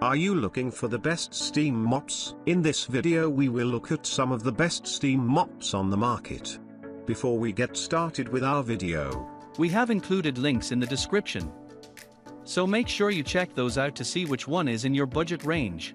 Are you looking for the best steam mops? In this video we will look at some of the best steam mops on the market. Before we get started with our video, we have included links in the description, so make sure you check those out to see which one is in your budget range.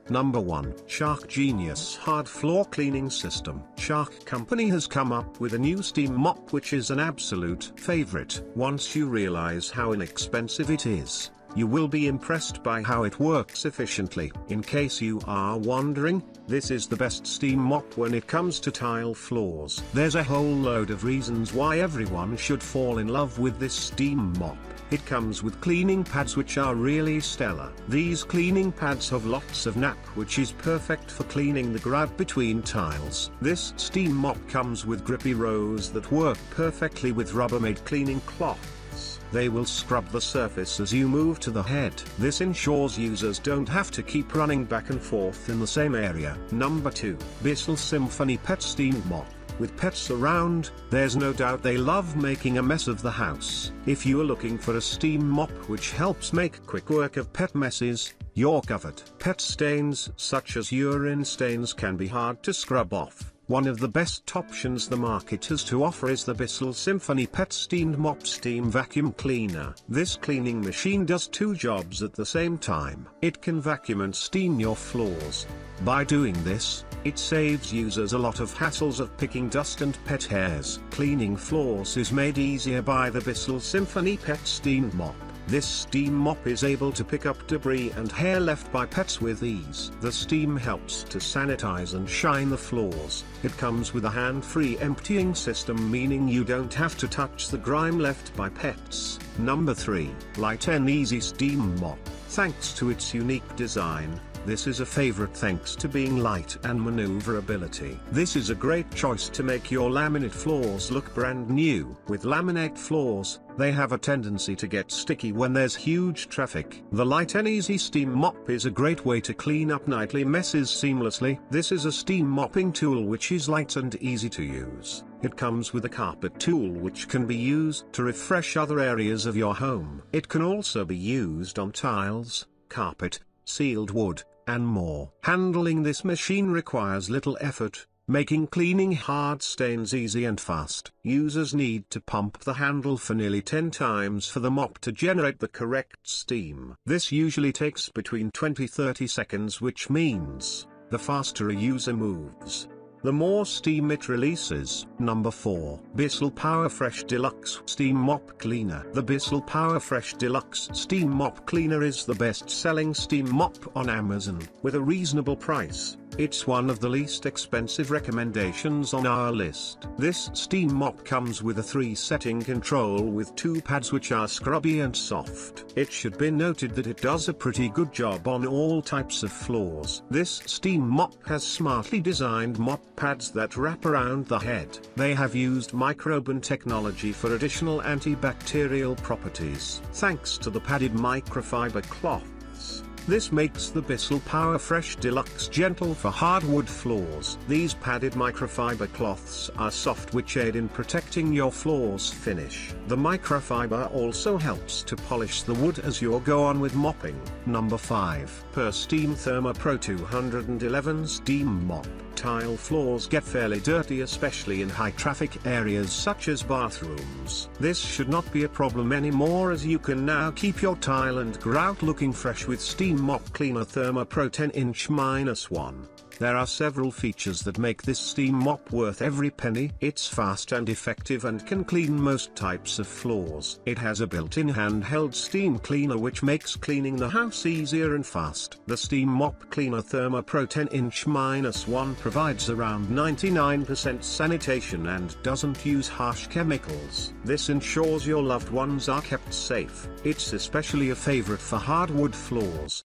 Number 1. Shark Genius Hard Floor Cleaning System. Shark Company has come up with a new steam mop which is an absolute favorite. Once you realize how inexpensive it is, you will be impressed by how it works efficiently. In case you are wondering, this is the best steam mop when it comes to tile floors. There's a whole load of reasons why everyone should fall in love with this steam mop. It comes with cleaning pads which are really stellar. These cleaning pads have lots of nap which is perfect for cleaning the grout between tiles. This steam mop comes with grippy rows that work perfectly with Rubbermaid cleaning cloths. They will scrub the surface as you move to the head. This ensures users don't have to keep running back and forth in the same area. Number 2. Bissell Symphony Pet Steam Mop. With pets around, there's no doubt they love making a mess of the house. If you are looking for a steam mop which helps make quick work of pet messes, you're covered. Pet stains such as urine stains can be hard to scrub off. One of the best options the market has to offer is the Bissell Symphony Pet Steamed Mop Steam Vacuum Cleaner. This cleaning machine does two jobs at the same time. It can vacuum and steam your floors. By doing this, it saves users a lot of hassles of picking dust and pet hairs. Cleaning floors is made easier by the Bissell Symphony Pet Steam Mop. This steam mop is able to pick up debris and hair left by pets with ease. The steam helps to sanitize and shine the floors. It comes with a hand-free emptying system, meaning you don't have to touch the grime left by pets. Number 3. Light and Easy Steam Mop. Thanks to its unique design, this is a favorite thanks to being light and maneuverability. This is a great choice to make your laminate floors look brand new. With laminate floors, they have a tendency to get sticky when there's huge traffic. The Light and Easy Steam Mop is a great way to clean up nightly messes seamlessly. This is a steam mopping tool which is light and easy to use. It comes with a carpet tool which can be used to refresh other areas of your home. It can also be used on tiles, carpet, sealed wood, and more. Handling this machine requires little effort, making cleaning hard stains easy and fast. Users need to pump the handle for nearly 10 times for the mop to generate the correct steam. This usually takes between 20–30 seconds, which means, the faster a user moves, the more steam it releases. Number 4. Bissell PowerFresh Deluxe Steam Mop Cleaner. The Bissell PowerFresh Deluxe Steam Mop Cleaner is the best-selling steam mop on Amazon. With a reasonable price, it's one of the least expensive recommendations on our list. This steam mop comes with a 3-setting control with 2 pads which are scrubby and soft. It should be noted that it does a pretty good job on all types of floors. This steam mop has smartly designed mop pads that wrap around the head. They have used microban technology for additional antibacterial properties. Thanks to the padded microfiber cloths, this makes the Bissell PowerFresh Deluxe gentle for hardwood floors. These padded microfiber cloths are soft which aid in protecting your floor's finish. The microfiber also helps to polish the wood as you go on with mopping. Number 5. PurSteam ThermaPro 211 Steam Mop. Tile floors get fairly dirty, especially in high-traffic areas such as bathrooms. This should not be a problem anymore, as you can now keep your tile and grout looking fresh with Steam Mop Cleaner ThermaPro 10". There are several features that make this steam mop worth every penny. It's fast and effective and can clean most types of floors. It has a built-in handheld steam cleaner which makes cleaning the house easier and fast. The Steam Mop Cleaner ThermaPro 10". provides around 99% sanitation and doesn't use harsh chemicals. This ensures your loved ones are kept safe. It's especially a favorite for hardwood floors,